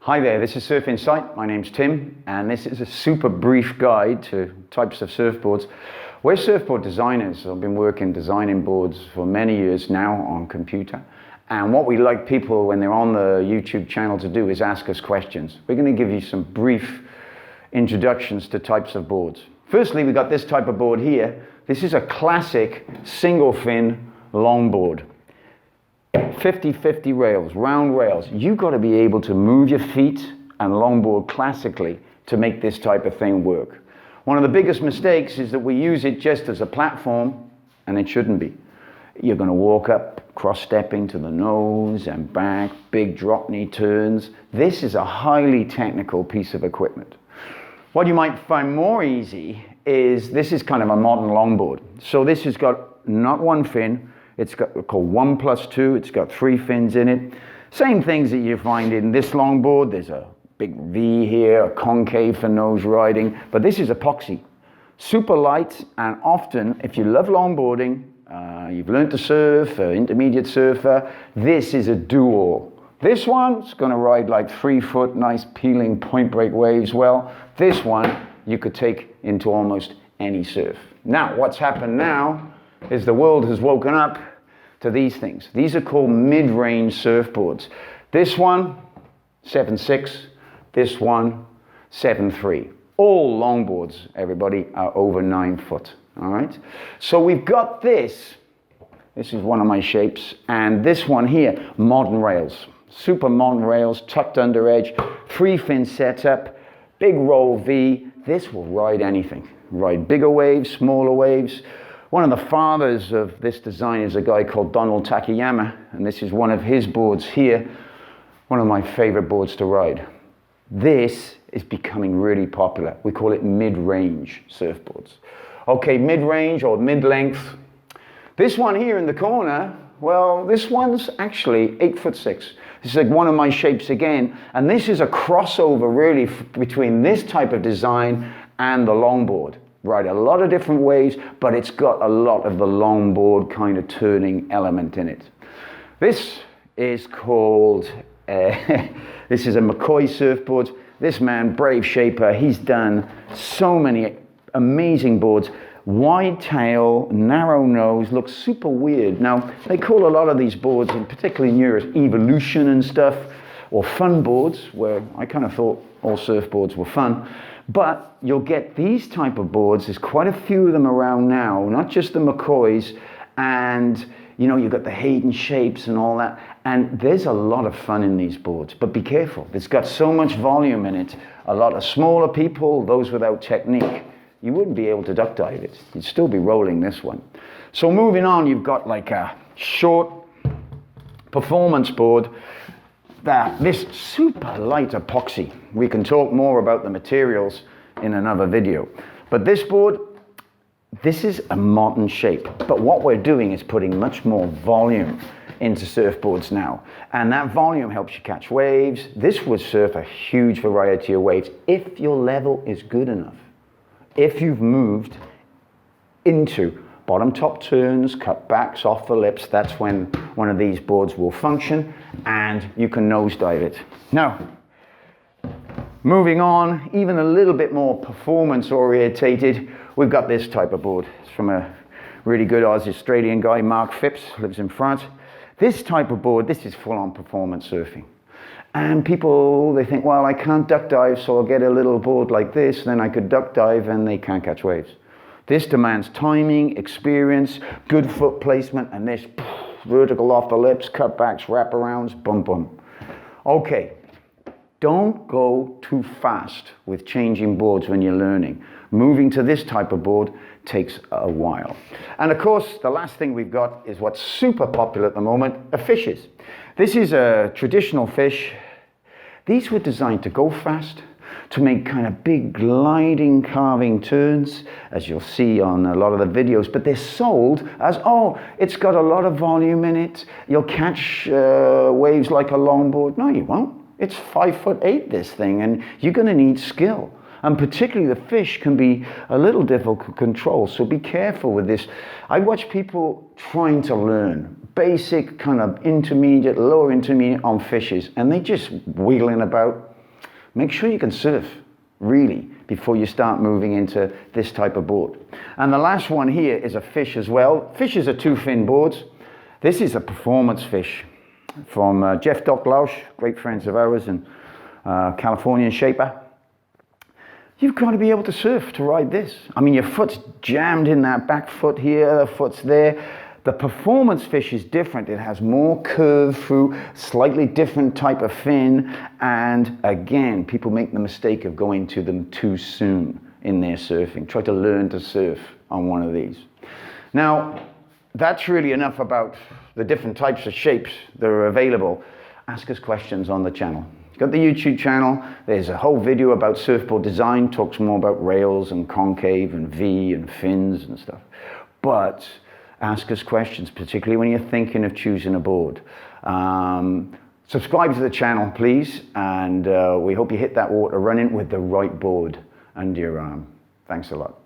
Hi there, this is Surf Insight. My name's Tim, and this is a super brief guide to types of surfboards. We're surfboard designers. I've been working designing boards for many years now on computer. And what we like people when they're on the YouTube channel to do is ask us questions. We're going to give you some brief introductions to types of boards. Firstly, we got this type of board here. This is a classic single fin longboard. 50-50 rails, round rails. You've got to be able to move your feet and longboard classically to make this type of thing work. One of the biggest mistakes is that we use it just as a platform, and it shouldn't be. You're going to walk up, cross-stepping to the nose and back, big drop knee turns. This is a highly technical piece of equipment. What you might find more easy is this is kind of a modern longboard. So this has got not one fin. It's called 1+2, it's got 3 fins in it. Same things that you find in this longboard. There's a big V here, a concave for nose riding, but this is epoxy. Super light, and often, if you love longboarding, you've learned to surf, intermediate surfer, this is a do-all. This one's gonna ride like 3-foot, nice peeling point break waves. Well, this one you could take into almost any surf. Now, what's happened now is the world has woken up to these things. These are called mid-range surfboards. This one, 7.6. This one, 7.3. All longboards, everybody, are over 9 foot. All right? So we've got this. This is one of my shapes. And this one here, modern rails. Super modern rails, tucked under edge, 3-fin setup, big roll V. This will ride anything. Ride bigger waves, smaller waves. One of the fathers of this design is a guy called Donald Takayama, and this is one of his boards here, one of my favorite boards to ride. This is becoming really popular. We call it mid-range surfboards. Okay, mid-range or mid-length. This one here in the corner, well, this one's actually 8'6". This is like one of my shapes again, and this is a crossover really between this type of design and the longboard. Right, a lot of different ways, but it's got a lot of the longboard kind of turning element in it. This is called, this is a Mccoy Surfboard. This man, brave shaper, he's done so many amazing boards. Wide tail, narrow nose, looks super weird. Now, they call a lot of these boards, and particularly in Europe, evolution and stuff, or fun boards, where I kind of thought all surfboards were fun. But you'll get these type of boards. There's quite a few of them around now, not just the Mccoys, and you know, you've got the Hayden shapes and all that, and there's a lot of fun in these boards, but be careful. It's got so much volume in it. A lot of smaller people, those without technique, you wouldn't be able to duck dive it. You'd still be rolling this one. So moving on, you've got like a short performance board. This super light epoxy. We can talk more about the materials in another video. But this board, this is a modern shape. But what we're doing is putting much more volume into surfboards now. And that volume helps you catch waves. This would surf a huge variety of waves if your level is good enough. If you've moved into bottom top turns, cut backs off the lips, that's when one of these boards will function and you can nosedive it. Now, moving on, even a little bit more performance orientated, we've got this type of board. It's from a really good Australian guy, Mark Phipps, lives in France. This type of board, this is full-on performance surfing. And people, they think, well, I can't duck dive, so I'll get a little board like this, then I could duck dive and they can't catch waves. This demands timing, experience, good foot placement, and this vertical off the lips, cutbacks, wraparounds, boom, boom. Okay, don't go too fast with changing boards when you're learning. Moving to this type of board takes a while. And of course, the last thing we've got is what's super popular at the moment, are fishes. This is a traditional fish. These were designed to go fast, to make kind of big gliding, carving turns, as you'll see on a lot of the videos, but they're sold as, oh, it's got a lot of volume in it, you'll catch waves like a longboard. No, you won't. It's 5'8", this thing, and you're gonna need skill. And particularly the fish can be a little difficult to control, so be careful with this. I watch people trying to learn basic, kind of intermediate, lower intermediate on fishes, and they just wiggling about. Make sure you can surf, really, before you start moving into this type of board. And the last one here is a fish as well. Fishes are 2-fin boards. This is a performance fish from Jeff Doc Lausch, great friends of ours, and Californian shaper. You've got to be able to surf to ride this. I mean, your foot's jammed in that back foot here, the foot's there. The performance fish is different. It has more curve through, slightly different type of fin. And again, people make the mistake of going to them too soon in their surfing. Try to learn to surf on one of these. Now, that's really enough about the different types of shapes that are available. Ask us questions on the channel. Got the YouTube channel. There's a whole video about surfboard design, talks more about rails and concave and V and fins and stuff. But ask us questions, particularly when you're thinking of choosing a board. Subscribe to the channel, please, and we hope you hit that water running with the right board under your arm. Thanks a lot.